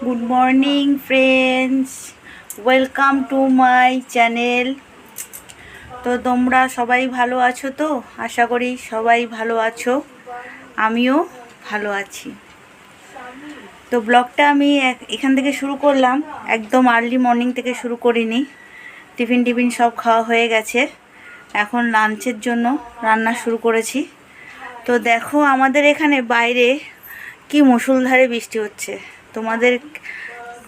Good morning friends, welcome to my channel. তো তোমরা সবাই ভালো আছো? তো আশা করি সবাই ভালো আছো, আমিও ভালো আছি। তো ব্লগটা আমি এখান থেকে শুরু করলাম, একদম আর্লি মর্নিং থেকে শুরু করিনি। টিফিন সব খাওয়া হয়ে গেছে, এখন লাঞ্চের জন্য রান্না শুরু করেছি। তো দেখো আমাদের এখানে বাইরে কি মুষলধারে বৃষ্টি হচ্ছে। তোমাদের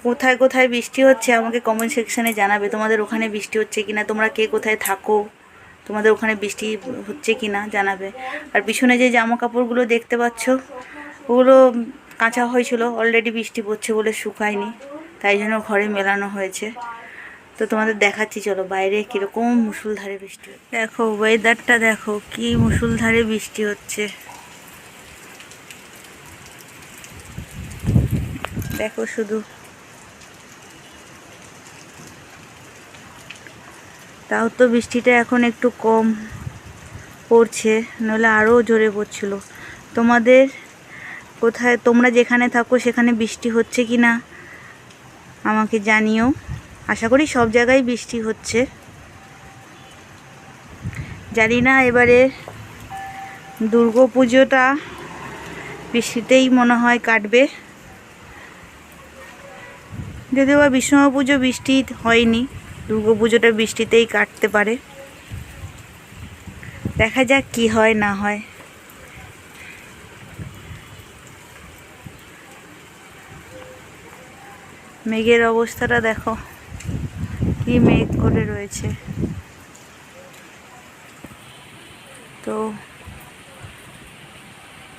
কোথায় কোথায় বৃষ্টি হচ্ছে আমাকে কমেন্ট সেকশানে জানাবে। তোমাদের ওখানে বৃষ্টি হচ্ছে কিনা, তোমরা কে কোথায় থাকো, তোমাদের ওখানে বৃষ্টি হচ্ছে কিনা জানাবে। আর পিছনে যে জামা কাপড়গুলো দেখতে পাচ্ছ ওগুলো কাঁচা হয়েছিল, অলরেডি বৃষ্টি পড়ছে বলে শুকায়নি, তাই জন্য ঘরে মেলানো হয়েছে। তো তোমাদের দেখাচ্ছি, চলো বাইরে কীরকম মুষলধারে বৃষ্টি। দেখো ওয়েদারটা দেখো, কি মুষলধারে বৃষ্টি হচ্ছে। দেখো শুধু, তাও তো বৃষ্টিটা এখন একটু কম পড়ছে, নইলে আরও জোরে পড়ছিল। তোমাদের কোথায়, তোমরা যেখানে থাকো সেখানে বৃষ্টি হচ্ছে কি না আমাকে জানিও। আশা করি সব জায়গায় বৃষ্টি হচ্ছে। জানি না এবারে দুর্গাপুজোটা বৃষ্টিতেই মনে হয় কাটবে, যদিও বা বিশ্বকর্মা পুজো বৃষ্টি হয়নি, দুর্গাপুজোটা বৃষ্টিতেই কাটতে পারে। দেখা যাক কি হয় না হয়। মেঘের অবস্থাটা দেখো, কি মেঘ করে রয়েছে। তো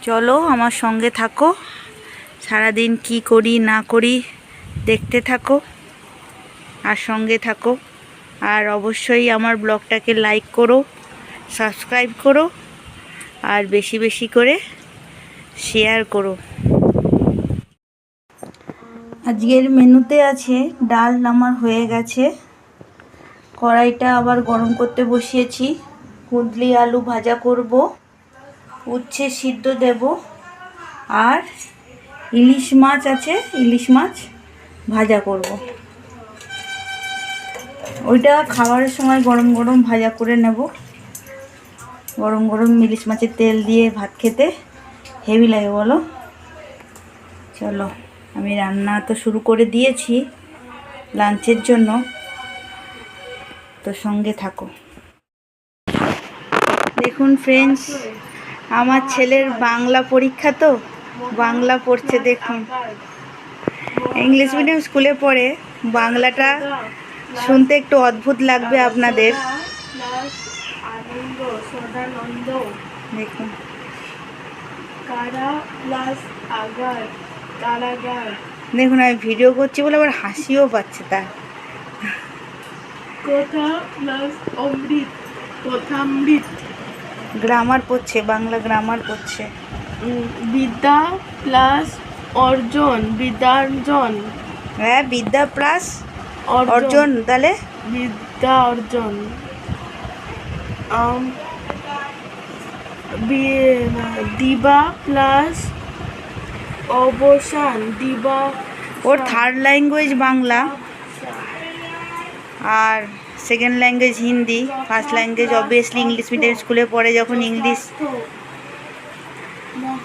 চলো আমার সঙ্গে থাকো, সারাদিন কি করি না করি দেখতে থাকো আর সঙ্গে থাকো। আর অবশ্যই আমার ব্লগটাকে লাইক করো, সাবস্ক্রাইব করো আর বেশি বেশি করে শেয়ার করো। আজকের মেনুতে আছে ডাল, আমার হয়ে গেছে। কড়াইটা আবার গরম করতে বসিয়েছি, কুঁদলি আলু ভাজা করব, উচ্ছে সিদ্ধ দেব, আর ইলিশ মাছ আছে, ইলিশ মাছ ভাজা করব। ওইটা খাবারের সময় গরম গরম ভাজা করে নেব। গরম গরম ইলিশ মাছের তেল দিয়ে ভাত খেতে হেভি লাগে, বলো। চলো আমি রান্না তো শুরু করে দিয়েছি লাঞ্চের জন্য, তো সঙ্গে থাকো। দেখুন ফ্রেন্ডস, আমার ছেলের বাংলা পরীক্ষা, তো বাংলা পড়ছে। দেখুন ইংলিশ মিডিয়াম স্কুলে পড়ে, বাংলাটা শুনতে একটু অদ্ভুত লাগবে আপনাদের। দেখুন দেখুন আমি ভিডিও করছি বলে আবার হাসিও পাচ্ছে তার। গ্রামার পড়ছে, বাংলা গ্রামার পড়ছে। বিদ্যা প্লাস অর্জন, বিদ্যার্জন। হ্যাঁ, বিদ্যা প্লাস অর্জন, তাহলে বিদ্যা অর্জন। দিবা প্লাস অবসান, দিবা। ওর থার্ড ল্যাঙ্গুয়েজ বাংলা, আর second language Hindi, first language obviously English medium স্কুলে পড়ে যখন ইংলিশ।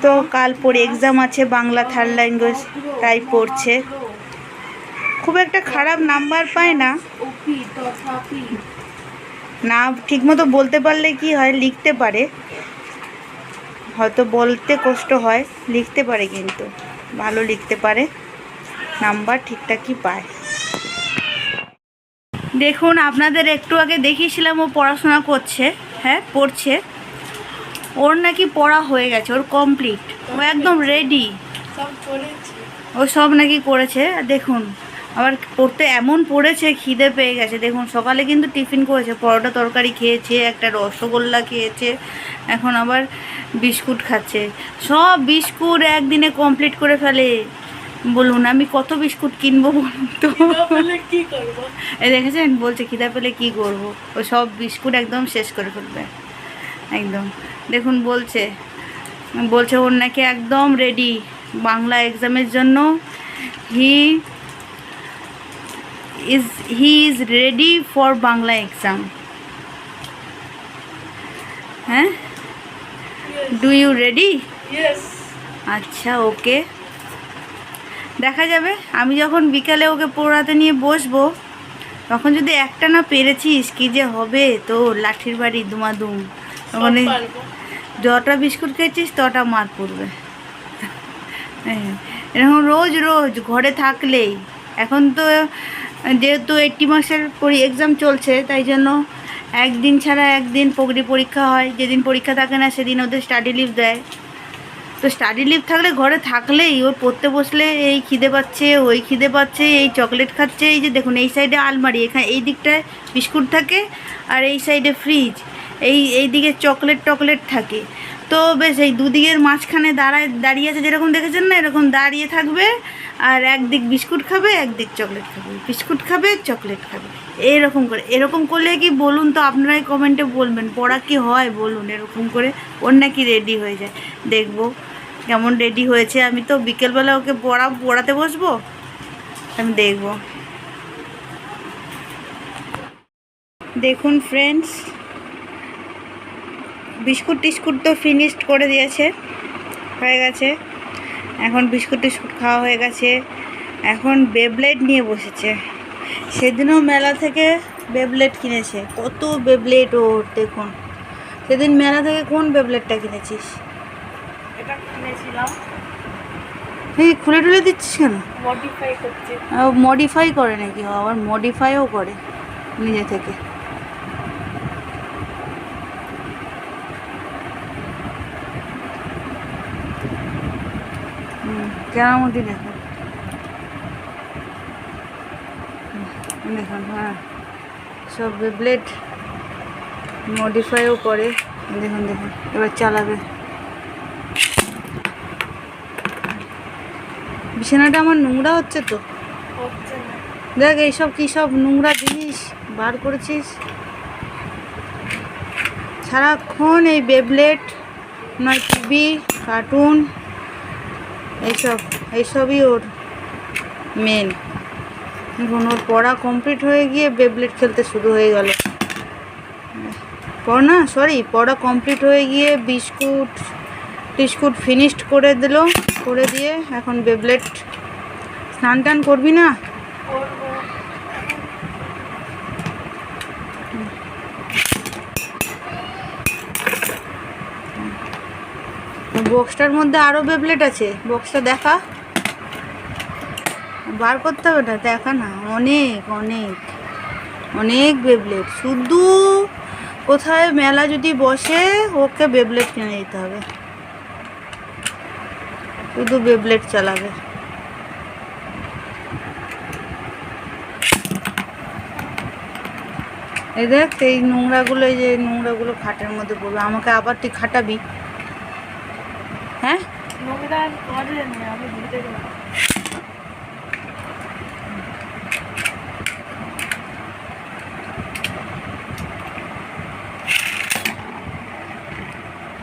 তো কাল পরে এক্সাম আছে বাংলা থার্ড ল্যাঙ্গুয়েজ, তাই পড়ছে। খুব একটা খারাপ নাম্বার পায় না, না ঠিকমতো বলতে পারলে কি হয়, লিখতে পারে, হয়তো বলতে কষ্ট হয়, লিখতে পারে, কিন্তু ভালো লিখতে পারে, নাম্বার ঠিকঠাকই পায়। দেখুন আপনাদের একটু আগে দেখিয়েছিলাম ও পড়াশোনা করছে, হ্যাঁ পড়ছে। ওর নাকি পড়া হয়ে গেছে, ওর কমপ্লিট, ও একদম রেডি, ও সব নাকি করেছে। দেখুন আবার পড়তে এমন পড়েছে, খিদে পেয়ে গেছে। দেখুন সকালে কিন্তু টিফিন করেছে, পরোটা তরকারি খেয়েছে, একটা রসগোল্লা খেয়েছে, এখন আবার বিস্কুট খাচ্ছে। সব বিস্কুট একদিনে কমপ্লিট করে ফেলে। বলুন আমি কত বিস্কুট কিনবো বলুন তো, কি করবো? এই দেখেছেন বলছে খিদা পেলে কি করবো, ও সব বিস্কুট একদম শেষ করে ফেলবে একদম। দেখুন বলছে ওর নাকি একদম রেডি বাংলা এক্সামের জন্য, he is ready for Bangla exam. হ্যাঁ, ডু ইউ রেডি? ইয়েস। আচ্ছা, ওকে, দেখা যাবে। আমি যখন বিকালে ওকে পড়াতে নিয়ে বসবো, তখন যদি একটা না পেরেছিস কি যে হবে, তো লাঠির বাড়ি দুমাদুম। তখন এই পারবো। যটা বিস্কুট খেয়েছিস তটা মার পড়বে। হ্যাঁ, এরকম রোজ রোজ ঘরে থাকলেই, এখন তো যেহেতু 80 মার্কসের এক্সাম চলছে, তাই জন্য একদিন ছাড়া একদিন পরীক্ষা হয়। যেদিন পরীক্ষা থাকে না সেদিন ওদের স্টাডি লিভ দেয়। তো স্টাডি লিভ থাকলে ঘরে থাকলেই ওর পড়তে বসলে এই খিদে পাচ্ছে, ওই খিদে পাচ্ছে, এই চকলেট খাচ্ছে। এই যে দেখুন, এই সাইডে আলমারি, এখানে এই দিকটায় বিস্কুট থাকে, আর এই সাইডে ফ্রিজ, এই দিকে চকলেট থাকে। তো বেশ এই দুদিকের মাঝখানে দাঁড়িয়ে আছে, যেরকম দেখেছেন না, এরকম দাঁড়িয়ে থাকবে। আর একদিক বিস্কুট খাবে, একদিক চকলেট খাবে, বিস্কুট খাবে, চকলেট খাবে, এরকম করলে কি বলুন তো, আপনারাই কমেন্টে বলবেন পড়া কি হয় বলুন। এরকম করে ওর নাকি রেডি হয়ে যায়। দেখবো কেমন রেডি হয়েছে। আমি তো বিকেলবেলা ওকে পড়াতে বসবো, আমি দেখব। দেখুন ফ্রেন্ডস, বিস্কুট টিস্কুট তো ফিনিশড করে দিয়েছে, হয়ে গেছে। এখন বিস্কুট টিস্কুট খাওয়া হয়ে গেছে, এখন বেবলেট নিয়ে বসেছে। সেদিনও মেলা থেকে বেবলেট কিনেছে, কত বেবলেট ওর দেখুন। সেদিন মেলা থেকে কোন বেবলেটটা কিনেছিস? এটা কিনেছিলাম। এই খুলে টুলে দিচ্ছিস কেন? মডিফাই করছি। মডিফাই করে নাকি? ও আবার মডিফাইও করে নিজে থেকে। কেরামতি দেখো, দেখুন। হ্যাঁ, সব বেবলেট মডিফাইও করে। দেখুন দেখুন, এবার চালাবে। বিছানাটা আমার নোংরা হচ্ছে তো, হচ্ছে না। দেখ এইসব কী সব নোংরা জিনিস বার করেছিস। সারাক্ষণ এই বেবলেট, নয় টিভি, কার্টুন, এইসবই ওর মেন। এখন ওর পড়া কমপ্লিট হয়ে গিয়ে বেবলেট খেলতে শুরু হয়ে গেল। পড়া কমপ্লিট হয়ে গিয়ে বিস্কুট টিস্কুট ফিনিশড করে দিল, করে দিয়ে এখন বেবলেট। স্নান টান করবি না? করবো। বক্সটার মধ্যে আরও বেবলেট আছে, বক্সটা দেখা, বার করতে হবে না, দেখা না, অনেক অনেক অনেক বেবলেট। শুধু কোথায় মেলা যদি বসে ওকে বেবলেট কিনে দিতে হবে, শুধু বেবলেট চালাবে। এই দেখ, এই নোংরাগুলো, এই যে নোংরাগুলো খাটের মধ্যে পড়বে, আমাকে আবার তুই খাটাবি? হ্যাঁ, নোংরা করে না, আমি ধুতে গেলাম।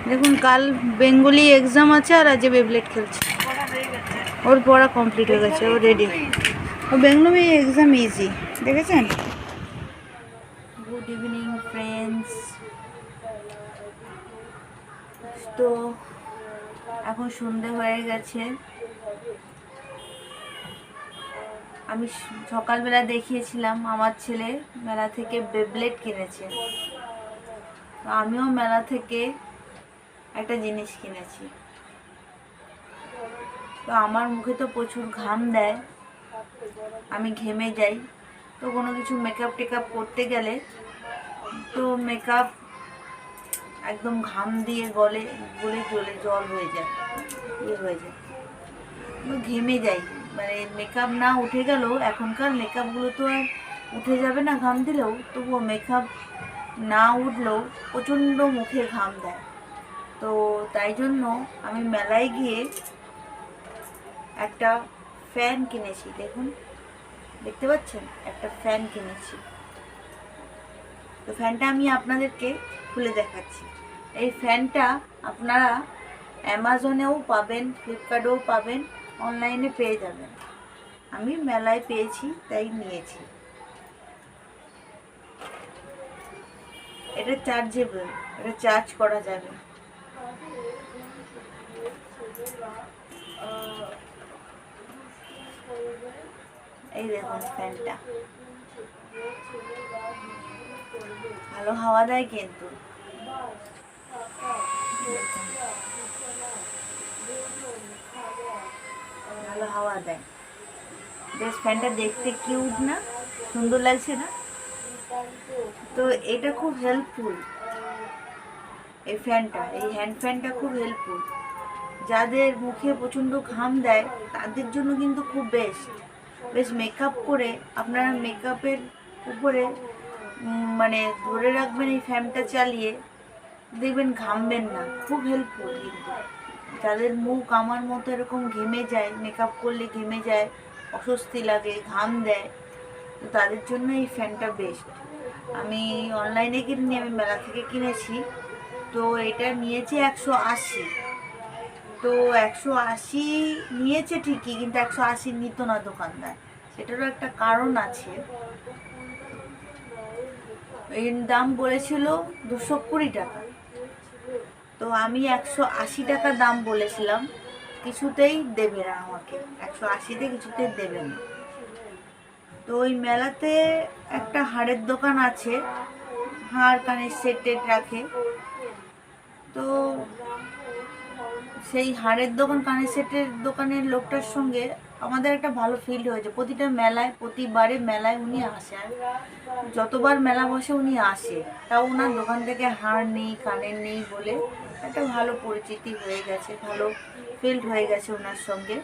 দেখুন, কাল বেঙ্গলি এক্সাম আছে আর আজ বেবলেট খেলছে। পড়া হয়ে গেছে। ওর পড়া কমপ্লিট হয়ে গেছে, ও রেডি। ও বেঙ্গলি এক্সাম ইজি, দেখেছেন? Good evening friends. তো এখন সন্ধে হয়ে গেছে। আমি সকালবেলা দেখিয়েছিলাম আমার ছেলে মেলা থেকে বেবলেট কিনেছে, তো আমিও মেলা থেকে একটা জিনিস কিনেছি। তো আমার মুখে তো প্রচুর ঘাম দেয়, আমি ঘেমে যাই। তো কোনো কিছু মেকআপ টেকআপ করতে গেলে তো মেকআপ একদম ঘাম দিয়ে গলে জল হয়ে যায়, হয়ে যায়, তো ঘেমে যাই। মানে মেকআপ না উঠে গেলেও, এখনকার মেকআপগুলো তো আর উঠে যাবে না ঘাম দিলেও, তবুও মেকআপ না উঠলেও প্রচণ্ড মুখে ঘাম দেয়। তো তাই জন্য আমি মেলায় গিয়ে একটা ফ্যান কিনেছি। দেখুন, দেখতে পাচ্ছেন, একটা ফ্যান কিনেছি। তো ফ্যানটা আমি আপনাদেরকে খুলে দেখাচ্ছি। এই ফ্যানটা আপনারা অ্যামাজনেও পাবেন, ফ্লিপকার্টেও পাবেন, অনলাইনে পেয়ে যাবেন। আমি মেলায় পেয়েছি তাই নিয়েছি। এটা চার্জেবল, এটা চার্জ করা যাবে। এই দেখুন ফ্যানটা ভালো হাওয়া দেয় কিন্তু। ভালো হাওয়া দেয় বেশ। ফ্যানটা দেখতে কিউট না, সুন্দর লাগছে না? তো এটা খুব হেল্পফুল, এই ফ্যানটা, এই হ্যান্ড ফ্যানটা খুব হেল্পফুল। যাদের মুখে প্রচণ্ড ঘাম দেয় তাদের জন্য কিন্তু খুব বেস্ট। বেশ মেকআপ করে আপনারা মেকআপের উপরে মানে ধরে রাখবেন এই ফ্যানটা চালিয়ে, দেখবেন ঘামবেন না। খুব হেল্পফুল কিন্তু যাদের মুখ আমার মতো এরকম ঘেমে যায়, মেকআপ করলে ঘেমে যায়, অস্বস্তি লাগে, ঘাম দেয়, তো তাদের জন্য এই ফ্যানটা বেস্ট। আমি অনলাইনে কিনিনি, আমি মেলা থেকে কিনেছি। তো এটা নিয়েছে 180। তো 180 নিয়েছে ঠিকই, কিন্তু 180 নিত না দোকানদার। সেটারও একটা কারণ আছে। এর দাম বলেছিল 220 টাকা, তো আমি 180 টাকা দাম বলেছিলাম। কিছুতেই দেবে না আমাকে, 180-তে কিছুতেই দেবে না। তো ওই মেলাতে একটা হাড়ের দোকান আছে, হাড় কানের সেট টেট রাখে। তো সেই হাড়ের দোকান, কানের সেটের দোকানের লোকটার সঙ্গে আমাদের একটা ভালো ফিল্ড হয়েছে। প্রতিটা মেলায়, প্রতিবারে মেলায় উনি আসে, আর যতবার মেলা বসে উনি আসে। তাও ওনার দোকান থেকে হাড় নেই, কানের নেই বলে একটা ভালো পরিচিতি হয়ে গেছে, ভালো ফিল্ড হয়ে গেছে ওনার সঙ্গে।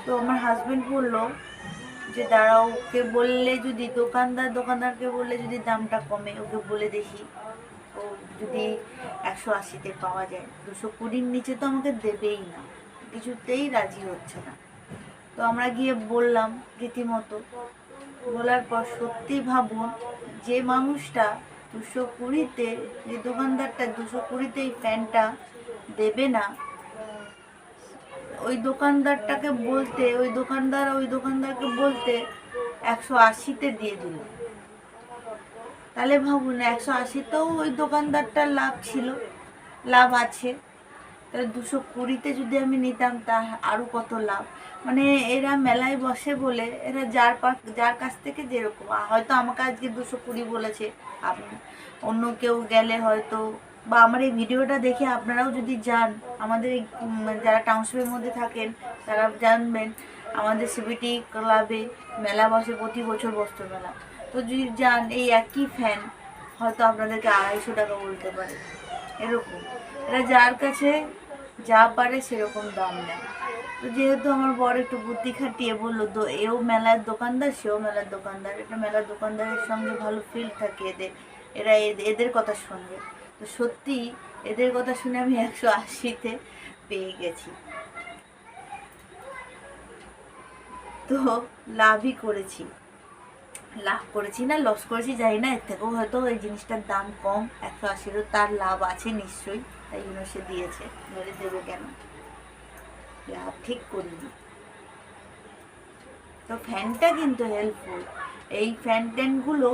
তো আমার হাজবেন্ড বললো যে দাঁড়াও, ওকে বললে যদি দোকানদারকে বললে যদি দামটা কমে, ওকে বলে দেখি ও যদি 180-তে পাওয়া যায়। 220-র নিচে তো আমাকে দেবেই না, কিছুতেই রাজি হচ্ছে না। তো আমরা গিয়ে বললাম রীতিমতো। বলার পর সত্যি ভাবুন, যে মানুষটা 220-তে, যে দোকানদারটা 220-তে এই ফ্যানটা দেবে না, ওই দোকানদারকে বলতে 180-তে দিয়ে দিল। তাহলে ভাবুন, 180-তেও ওই দোকানদারটার লাভ আছে। তাহলে 220-তে যদি আমি নিতাম তা আরও কত লাভ। মানে এরা মেলায় বসে বলে, এরা যার কাছ থেকে যেরকম, হয়তো আমাকে আজকে 220 বলেছে, অন্য কেউ গেলে হয়তো, বা আমার এই ভিডিওটা দেখে আপনারাও যদি যান, আমাদের এই যারা টাউনশিপের মধ্যে থাকেন তারা জানবেন, আমাদের সিবিটি ক্লাবে মেলা বসে, প্রতি বছর বস্ত্র মেলা। তো যদি যান, এই একই ফ্যান হয়তো আপনাদেরকে 250 টাকা বলতে পারে, এরকম। এরা যার কাছে যা পারে সেরকম দাম নেয়। তো যেহেতু আমার বর একটু বুদ্ধি খাটিয়ে বললো, তো এও মেলার দোকানদার, সেও মেলার দোকানদার, এটা মেলার দোকানদারের সঙ্গে ভালো ফিল থাকে এদের, এরা এদের কথা শুনবে। তো সত্যি এদের কথা শুনে আমি 180-তে পেয়ে গেছি। তো লাভই করেছি, লাভ করেছি না লস করেছি জানি না, এর থেকেও হয়তো এই জিনিসটার দাম কম, 180-ও তার লাভ আছে নিশ্চয়ই, তাই জন্য সে দিয়েছে, ধরে দেবে কেন, লাভ ঠিক করিনি। তো ফ্যানটা কিন্তু হেল্পফুল। এই ফ্যান ট্যানগুলো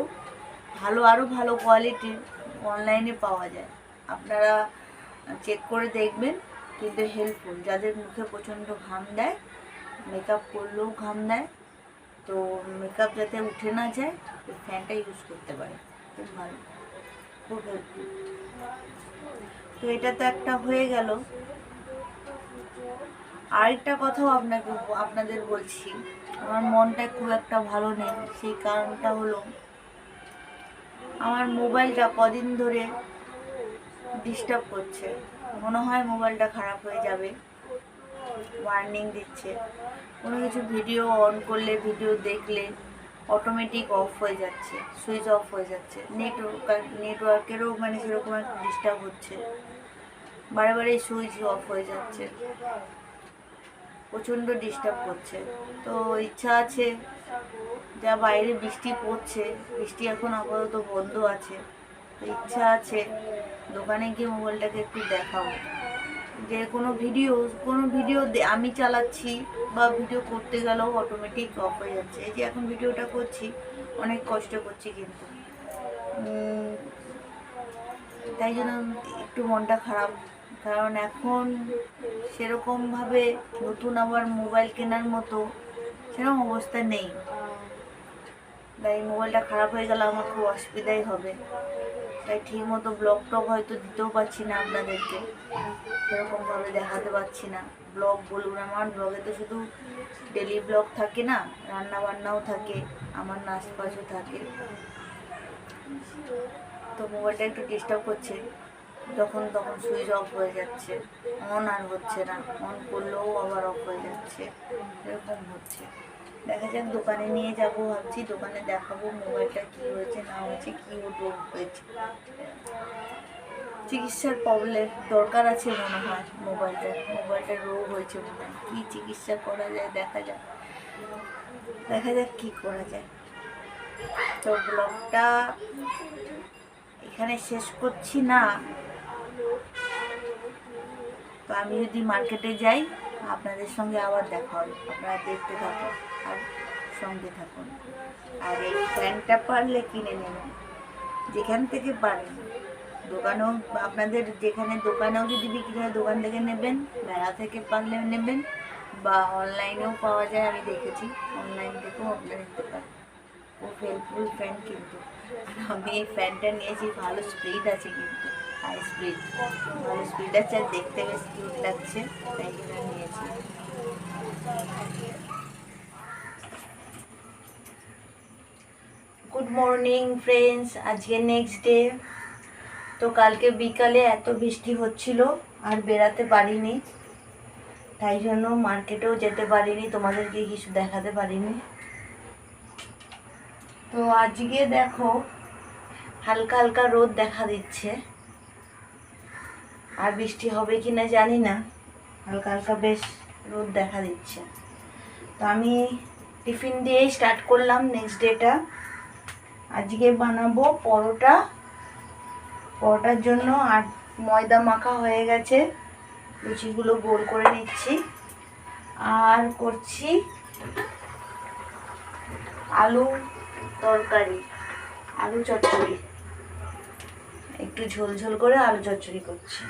ভালো, আরও ভালো কোয়ালিটির অনলাইনে পাওয়া যায়, আপনারা চেক করে দেখবেন। কিন্তু হেল্পফুল, যাদের মুখে প্রচণ্ড ঘাম দেয়, মেকআপ করলেও ঘাম দেয়, তো মেকআপ যাতে উঠে না যায়, ওই ফ্যানটা ইউজ করতে পারে, খুব ভালো, খুব হেল্পফুল। তো এটা তো একটা হয়ে গেল। আরেকটা কথাও আপনাদের বলছি, আমার মনটা খুব একটা ভালো নেই। সেই কারণটা হলো, আমার মোবাইলটা কদিন ধরে ডিস্টার্ব করছে, মনে হয় মোবাইলটা খারাপ হয়ে যাবে, ওয়ার্নিং দিচ্ছে। কোনো কিছু ভিডিও অন করলে, ভিডিও দেখলে অটোমেটিক অফ হয়ে যাচ্ছে, সুইচ অফ হয়ে যাচ্ছে। নেটওয়ার্কেরও মানে সেরকম একটা ডিস্টার্ব হচ্ছে, বারে বারে সুইচ অফ হয়ে যাচ্ছে, প্রচণ্ড ডিস্টার্ব করছে। তো ইচ্ছা আছে, যা বাইরে বৃষ্টি পড়ছে, বৃষ্টি এখন আপাতত বন্ধ আছে, তো ইচ্ছা আছে দোকানে গিয়ে মোবাইলটাকে একটু দেখাবো, যে কোনো ভিডিও আমি চালাচ্ছি বা ভিডিও করতে গেলেও অটোমেটিক অফ হয়ে যাচ্ছে। এই যে এখন ভিডিওটা করছি, অনেক কষ্ট করছি, কিন্তু তাই জন্য একটু মনটা খারাপ। কারণ এখন সেরকমভাবে নতুন আবার মোবাইল কেনার মতো সেরকম অবস্থা নেই। তাই মোবাইলটা খারাপ হয়ে গেলে আমার খুব অসুবিধাই হবে। তাই ঠিক মতো ব্লগ টগ হয়তো দিতেও পারছি না আপনাদেরকে, সেরকমভাবে দেখাতে পারছি না। ব্লগ বলুন, আমার ব্লগে তো শুধু ডেলি ব্লগ থাকে না, রান্না বান্নাও থাকে, আমার নাচ বাজও থাকে। তো মোবাইলটা একটু ডিস্টার্ব করছে, যখন তখন সুইচ অফ হয়ে যাচ্ছে, অন আর হচ্ছে না, অন করলেও আবার অফ হয়ে যাচ্ছে, এরকম হচ্ছে। দেখা যাক, দোকানে নিয়ে যাব ভাবছি, দোকানে দেখাবো মোবাইলটা কী হয়েছে না হয়েছে, কী রোগ হয়েছে। চিকিৎসার প্রবলেম দরকার আছে মনে হয়, মোবাইলটার রোগ হয়েছে মনে হয়। কী চিকিৎসা করা যায় দেখা যাক কী করা যায়। তো ব্লগটা এখানে শেষ করছি না। তো আমি যদি মার্কেটে যাই, আপনাদের সঙ্গে আবার দেখা হবে, আপনারা দেখতে থাকুন আর সঙ্গে থাকুন। আর এই ফ্যানটা পারলে কিনে নেবেন, যেখান থেকে পারেন। দোকানেও আপনাদের যেখানে দোকানেও যদি বিক্রি হয় দোকান থেকে নেবেন, মেলা থেকে পারলে নেবেন, বা অনলাইনেও পাওয়া যায়, আমি দেখেছি অনলাইন থেকেও আপনারা নিতে পারেন। খুব হেল্পফুল ফ্যান কিন্তু। আমি এই ফ্যানটা নিয়েছি, ভালো স্পিড আছে কিন্তু, হাই স্পিড, ভালো স্পিড আছে, আর দেখতে বেশ কিউট লাগছে, তাই জন্য নিয়েছি। গুড মর্নিং ফ্রেন্ডস, আজকে নেক্সট ডে। তো কালকে বিকালে এত বৃষ্টি হচ্ছিল আর বেরাতে পারিনি, তাই জন্য মার্কেটেও যেতে পারিনি, তোমাদেরকে কিছু দেখাতে পারিনি। তো আজকে দেখো হালকা হালকা রোদ দেখা দিচ্ছে, আর বৃষ্টি হবে কি না জানি না, হালকা হালকা বেশ রোদ দেখা দিচ্ছে। তো আমি টিফিন দিয়েই স্টার্ট করলাম নেক্সট ডেটা। আজকে বানাবো পরোটা। পরোটার জন্য আর ময়দা মাখা হয়ে গেছে, লুচিগুলো গোল করে নিচ্ছি। আর করছি আলু তরকারি, আলু চচ্চড়ি, একটু ঝোল ঝোল করে আলু চচ্চড়ি করছি।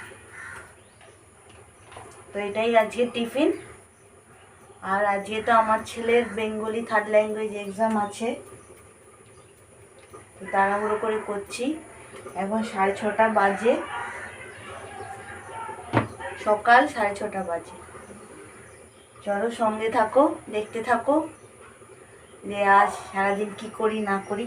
তো এটাই আজকে টিফিন। আর আজকে তো আমার ছেলের বেঙ্গলি থার্ড ল্যাঙ্গুয়েজ এক্সাম আছে, তো তাড়াহুড়ো করে করছি। এখন 6:30 বাজে, সকাল 6:30 বাজে। চলো সঙ্গে থাকো, দেখতে থাকো যে আজ সারাদিন কি করি না করি।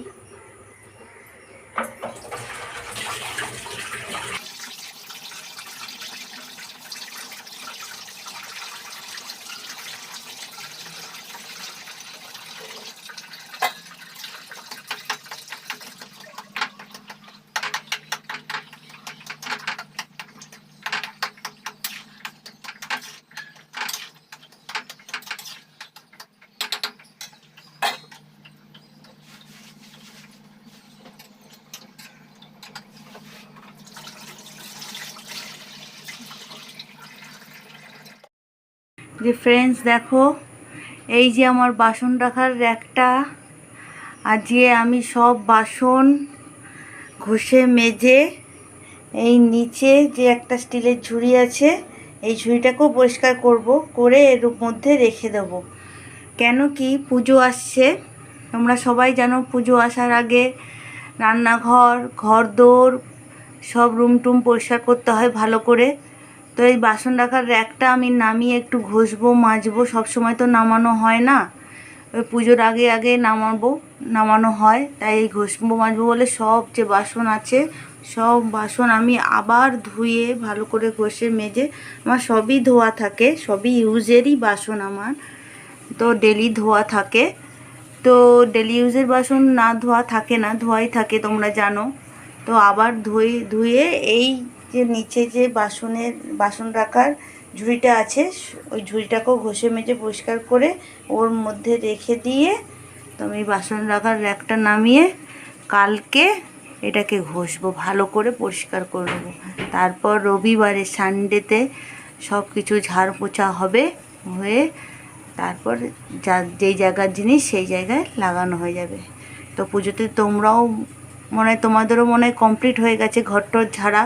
যে ফ্রেন্ডস দেখো, এই যে আমার বাসন রাখার র্যাকটা, আজকে আমি সব বাসন ঘষে মেজে, এই নিচে যে একটা স্টিলের ঝুড়ি আছে, এই ঝুড়িটাকেও পরিষ্কার করব, করে এর মধ্যে রেখে দেব। কেন কি পুজো আসছে, তোমরা সবাই জানো পুজো আসার আগে রান্নাঘর, ঘরদোর সব রুম টুম পরিষ্কার করতে হয় ভালো করে। তো এই বাসন রাখার র্যাকটা আমি নামিয়ে একটু ঘষবো মাজবো, সবসময় তো নামানো হয় না, ওই পুজোর আগে আগে নামানো হয়, তাই এই ঘষবো মাজবো বলে সব যে বাসন আছে সব বাসন আমি আবার ধুয়ে ভালো করে ঘষে মেজে, আমার সবই ধোয়া থাকে, সবই ইউজেরই বাসন আমার, তো ডেলি ধোয়া থাকে। তো ডেলি ইউজের বাসন না ধোয়া থাকে না, ধোয়াই থাকে তোমরা জানো। তো আবার ধুয়ে এই যে নিচে যে বাসন রাখার ঝুড়িটা আছে, ওই ঝুড়িটাকেও ঘষে মেজে পরিষ্কার করে ওর মধ্যে রেখে দিয়ে, তো আমি বাসন রাখার র্যাকটা নামিয়ে কালকে এটাকে ঘষবো, ভালো করে পরিষ্কার করে নেবো। তারপর রবিবারে সানডেতে সব কিছু ঝাড় পোছা হবে, হয়ে তারপর যেই জায়গার জিনিস সেই জায়গায় লাগানো হয়ে যাবে। তো পুজোতে তোমরাও তোমাদেরও মনে হয় কমপ্লিট হয়ে গেছে ঘরটর ঝাড়া।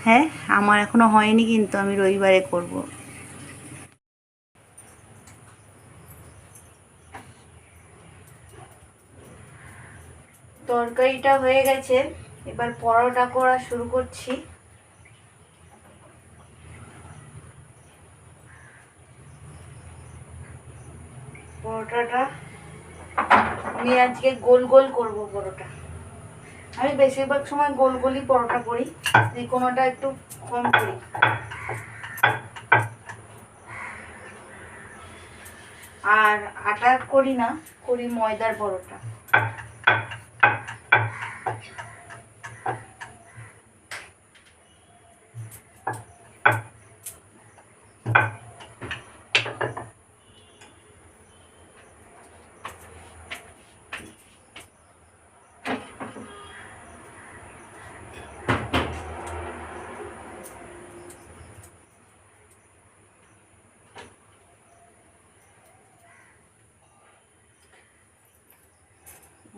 হ্যাঁ, আমার এখনও হয়নি, কিন্তু আমি রবিবারে করব। তরকারিটা হয়ে গেছে, এবার পরোটা করা শুরু করছি। পরোটাটা আমি আজকে গোল গোল করব পরোটা। আমি বেশিরভাগ সময় গোল গোলই পরোটা করি, কোনোটা একটু কম করি। আর আটার করি না, করি ময়দার পরোটা।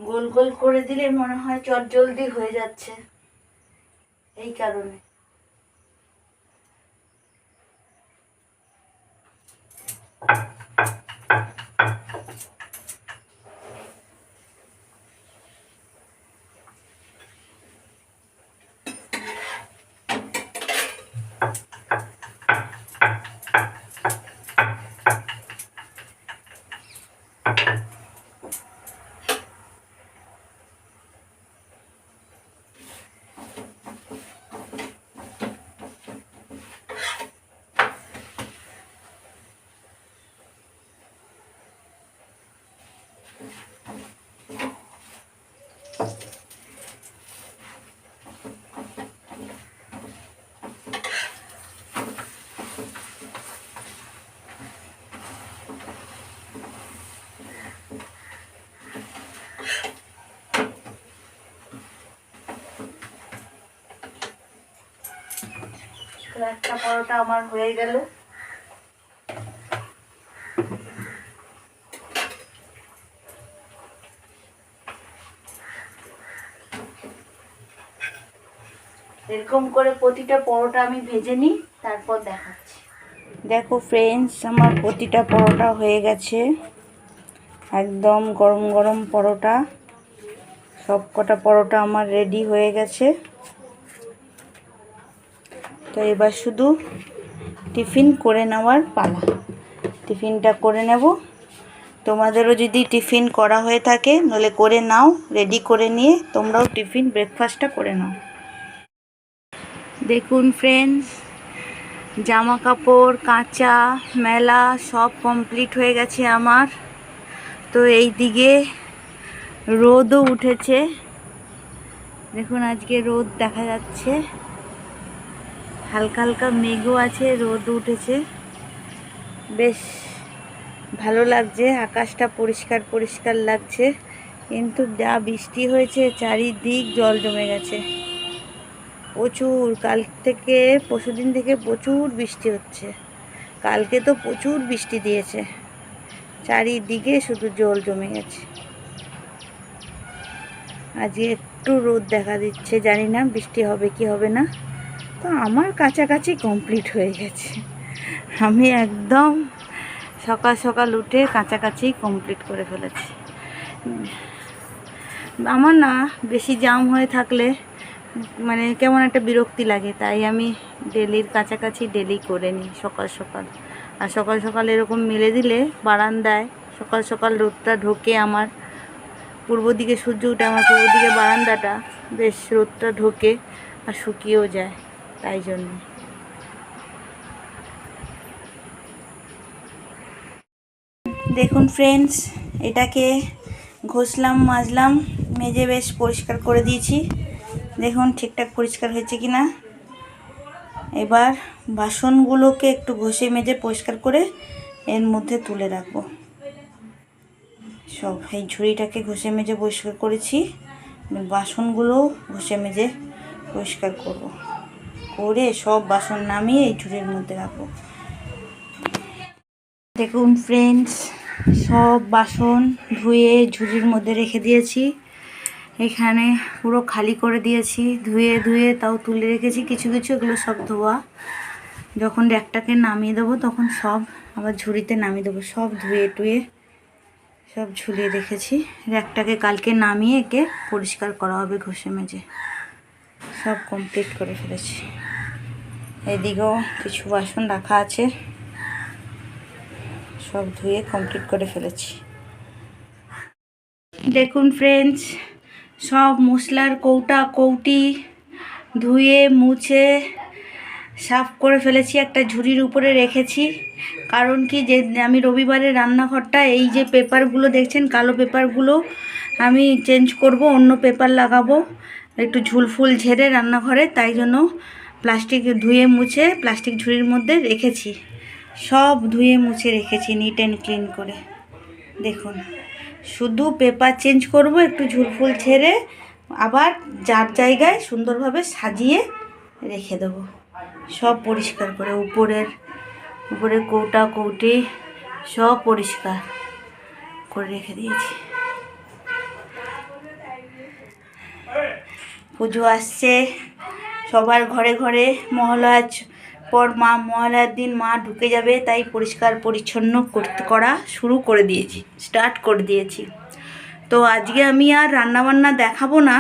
গোল গোল করে দিলে মনে হয় চটজলদি হয়ে যাচ্ছে, এই কারণে। একটা পরোটা আমার হয়ে গেল। এরকম করে প্রতিটা পরোটা আমি ভেজে নিই, তারপর দেখাচ্ছি। দেখো ফ্রেন্ডস, আমার প্রতিটা পরোটা হয়ে গেছে, একদম গরম গরম পরোটা। সব কটা পরোটা আমার রেডি হয়ে গেছে। তো এবার শুধু টিফিন করে নেওয়ার পালা। টিফিনটা করে নেব। তোমাদেরও যদি টিফিন করা হয়ে থাকে নলে করে নাও, রেডি করে নিয়ে তোমরাও টিফিন ব্রেকফাস্টটা করে নাও। দেখুন ফ্রেন্ডস, জামা কাপড় কাঁচা মেলা সব কমপ্লিট হয়ে গেছে আমার। তো এই দিকে রোদও উঠেছে, দেখুন আজকে রোদ দেখা যাচ্ছে, হালকা হালকা মেঘও আছে, রোদ উঠেছে, বেশ ভালো লাগছে, আকাশটা পরিষ্কার পরিষ্কার লাগছে। কিন্তু যা বৃষ্টি হয়েছে, চারিদিক জল জমে গেছে প্রচুর। কাল থেকে পরশুদিন থেকে প্রচুর বৃষ্টি হচ্ছে, কালকে তো প্রচুর বৃষ্টি দিয়েছে, চারিদিকে শুধু জল জমে গেছে। আজকে একটু রোদ দেখা দিচ্ছে, জানি না বৃষ্টি হবে কি হবে না। তো আমার কাছাকাছি কমপ্লিট হয়ে গেছে, আমি একদম সকাল সকাল উঠে কাছাকাছি কমপ্লিট করে ফেলেছি। আমার না বেশি জাম হয়ে থাকলে মানে কেমন একটা বিরক্তি লাগে, তাই আমি ডেলির কাছাকাছি ডেলি করে নিই সকাল সকাল। আর সকাল সকাল এরকম মেলে দিলে বারান্দায় সকাল সকাল রোদটা ঢোকে, আমার পূর্ব দিকে সূর্য উঠে, আমার পূর্ব দিকে বারান্দাটা বেশ রোদটা ঢোকে আর শুকিয়েও যায়, তাই জন্য। দেখুন ফ্রেন্ডস, এটাকে ঘষলাম মাজলাম মেজে বেশ পরিষ্কার করে দিয়েছি, দেখুন ঠিকঠাক পরিষ্কার হয়েছে কি না। এবার বাসনগুলোকে একটু ঘষে মেজে পরিষ্কার করে এর মধ্যে তুলে রাখবো। সব এই ঝুড়িটাকে ঘষে মেজে পরিষ্কার করেছি, বাসনগুলো ঘষে মেজে পরিষ্কার করব। করে সব বাসন নামিয়ে এই ঝুড়ির মধ্যে রাখবো। দেখুন ফ্রেন্ডস, সব বাসন ধুয়ে ঝুড়ির মধ্যে রেখে দিয়েছি। এখানে পুরো খালি করে দিয়েছি, ধুয়ে ধুয়ে তাও তুলে রেখেছি কিছু কিছু, এগুলো সব ধোয়া। যখন র্যাকটাকে নামিয়ে দেবো তখন সব আবার ঝুড়িতে নামিয়ে দেবো। সব ধুয়ে টুয়ে সব ঝুলিয়ে রেখেছি। র্যাকটাকে কালকে নামিয়ে একে পরিষ্কার করা হবে ঘষে মেজে। সব কমপ্লিট করে ফেলেছি। এদিকেও কিছু বাসন রাখা আছে, সব ধুয়ে কমপ্লিট করে ফেলেছি। দেখুন ফ্রেন্ডস, সব মশলার কৌটা কৌটি ধুয়ে মুছে সাফ করে ফেলেছি, একটা ঝুড়ির উপরে রেখেছি। কারণ কি, যে আমি রবিবারে রান্নাঘরটা এই যে পেপারগুলো দেখছেন কালো পেপারগুলো আমি চেঞ্জ করব, অন্য পেপার লাগাবো, একটু ঝুলফুল ঝেড়ে রান্নাঘরে, তাই জন্য প্লাস্টিক ধুয়ে মুছে প্লাস্টিক ঝুড়ির মধ্যে রেখেছি। সব ধুয়ে মুছে রেখেছি নিট অ্যান্ড ক্লিন করে। দেখুন, শুধু পেপার চেঞ্জ করব, একটু ঝুলফুল ছেড়ে আবার যার জায়গায় সুন্দরভাবে সাজিয়ে রেখে দেবো। সব পরিষ্কার করে উপরের কৌটা কৌটি সব পরিষ্কার করে রেখে দিয়েছি। পুজো আসছে, সবার ঘরে ঘরে মহালয়ার পর মহালয়ার দিন মা ঢুকে যাবে, তাই পরিষ্কার পরিচ্ছন্ন করা শুরু করে দিয়েছি, স্টার্ট করে দিয়েছি। তো আজকে আমি আর রান্নাবান্না দেখাবো না,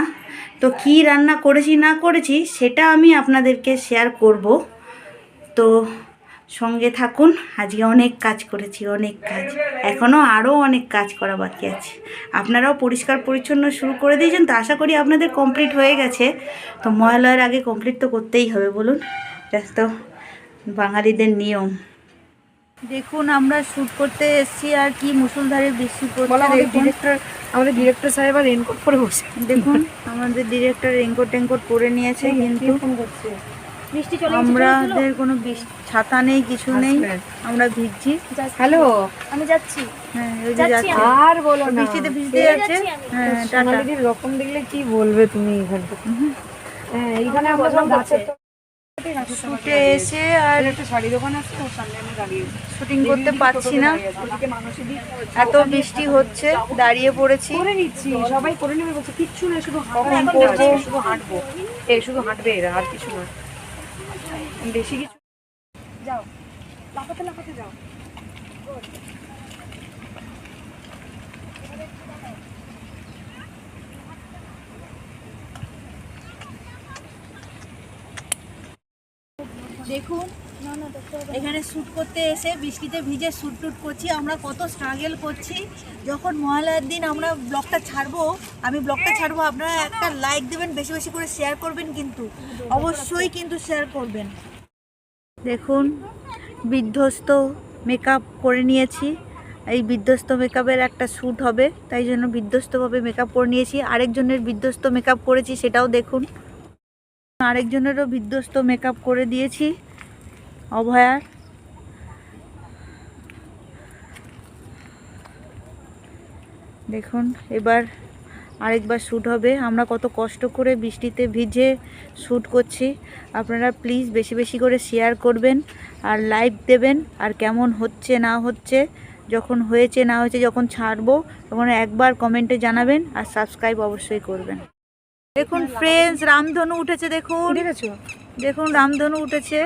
তো কি রান্না করেছি না করেছি সেটা আমি আপনাদেরকে শেয়ার করব। তো সঙ্গে থাকুন। আজকে অনেক কাজ করেছি, অনেক কাজ, এখনও আরও অনেক কাজ করা বাকি আছে। আপনারাও পরিষ্কার পরিচ্ছন্ন শুরু করে দিয়েছেন, তো আশা করি আপনাদের কমপ্লিট হয়ে গেছে। তো মহালয়ার আগে কমপ্লিট তো করতেই হবে, বলুন, এটা তো বাঙালিদের নিয়ম। দেখুন, আমরা শ্যুট করতে এসেছি আর কি মুষলধারে বৃষ্টি পড়ছে। আমাদের ডিরেক্টর সাহেব আর রেনকোট পরে বসে। দেখুন, আমাদের ডিরেক্টর রেনকোট টেনকোট পরে নিয়েছে, কিন্তু বৃষ্টি চলে আমাদের কোনো ছাতা নেই, কিছু নেই, আমরা ভিজছি। হ্যালো, আমি যাচ্ছি। হ্যাঁ, ওই যে যাচ্ছি। আর বলো না, বৃষ্টিতে ভিজতে যাচ্ছে। হ্যাঁ, টাটা। সোনালিদির রকম দেখলে কি বলবে তুমি এখানে। হ্যাঁ, এইখানে আমরা সব গাছের শুটে এসে আর একটা শাড়ি দোকান আছে, ওর সামনে আমি দাঁড়িয়ে শুটিং করতে পারছি না, এত বৃষ্টি হচ্ছে, দাঁড়িয়ে পড়েছি। করে নিচ্ছি, সবাই করে নেবে বলছে, কিচ্ছু না, শুধু শুধু হাঁটবো, শুধু হাঁটবে এরা, আর কিছু না, বেশি কিছু। যাও, লাফাতে লাফাতে যাও। দেখুন, এখানে শ্যুট করতে এসে বৃষ্টিতে ভিজে শ্যুট টুট করছি। আমরা কত স্ট্রাগল করছি। যখন মহালয়ার দিন আমরা ব্লগটা ছাড়বো, আপনারা একটা লাইক দেবেন, বেশি বেশি করে শেয়ার করবেন, কিন্তু অবশ্যই কিন্তু শেয়ার করবেন। দেখুন, বিধ্বস্ত মেকআপ করে নিয়েছি। এই বিধ্বস্ত মেকআপের একটা শ্যুট হবে, তাই জন্য বিধ্বস্তভাবে মেকআপ করে নিয়েছি। আরেকজনের বিধ্বস্ত মেকআপ করেছি, সেটাও দেখুন। আরেকজনেরও বিধ্বস্ত মেকআপ করে দিয়েছি, অভয়ার। দেখুন, এবার আরেকবার শ্যুট হবে। আমরা কত কষ্ট করে বৃষ্টিতে ভিজে শ্যুট করছি। আপনারা প্লিজ বেশি বেশি করে শেয়ার করবেন আর লাইক দেবেন। আর কেমন হচ্ছে না হচ্ছে, যখন হয়েছে না হয়েছে, যখন ছাড়বো তখন একবার কমেন্টে জানাবেন, আর সাবস্ক্রাইব অবশ্যই করবেন। দেখুন ফ্রেন্ডস, রামধনু উঠেছে। দেখুন, দেখুন রামধনু উঠেছে।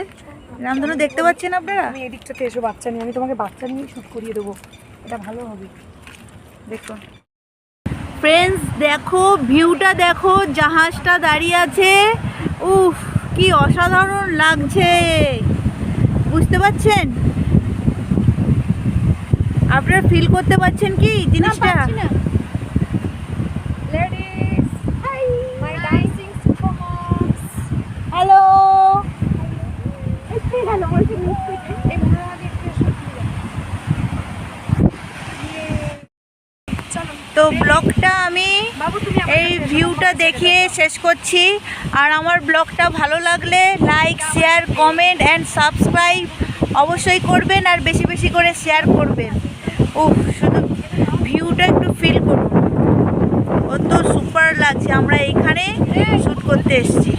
রামধনু দেখতে পাচ্ছেন আপনারা? আমি এদিক থেকে এসো, বাচ্চা নিয়ে, আমি তোমাকে বাচ্চা নিয়ে শুট করিয়ে দেবো, এটা ভালো হবে। দেখুন ফ্রেন্ডস, দেখো ভিউটা, দেখো জাহাজটা দাঁড়িয়ে আছে। উফ, কি অসাধারণ লাগছে, বুঝতে পারছেন? আপনারা ফিল করতে পারছেন কি জিনিসটা? হ্যালো, তো ব্লগটা আমি এই ভিউটা দেখিয়ে শেষ করছি। আর আমার ব্লগটা ভালো লাগলে like, share, comment and subscribe অবশ্যই করবেন, আর বেশি বেশি করে শেয়ার করবেন। উফ, শুধু ভিউটা একটু ফিল করুন, কত সুপার লাগছে। আমরা এইখানে শ্যুট করতে এসেছি।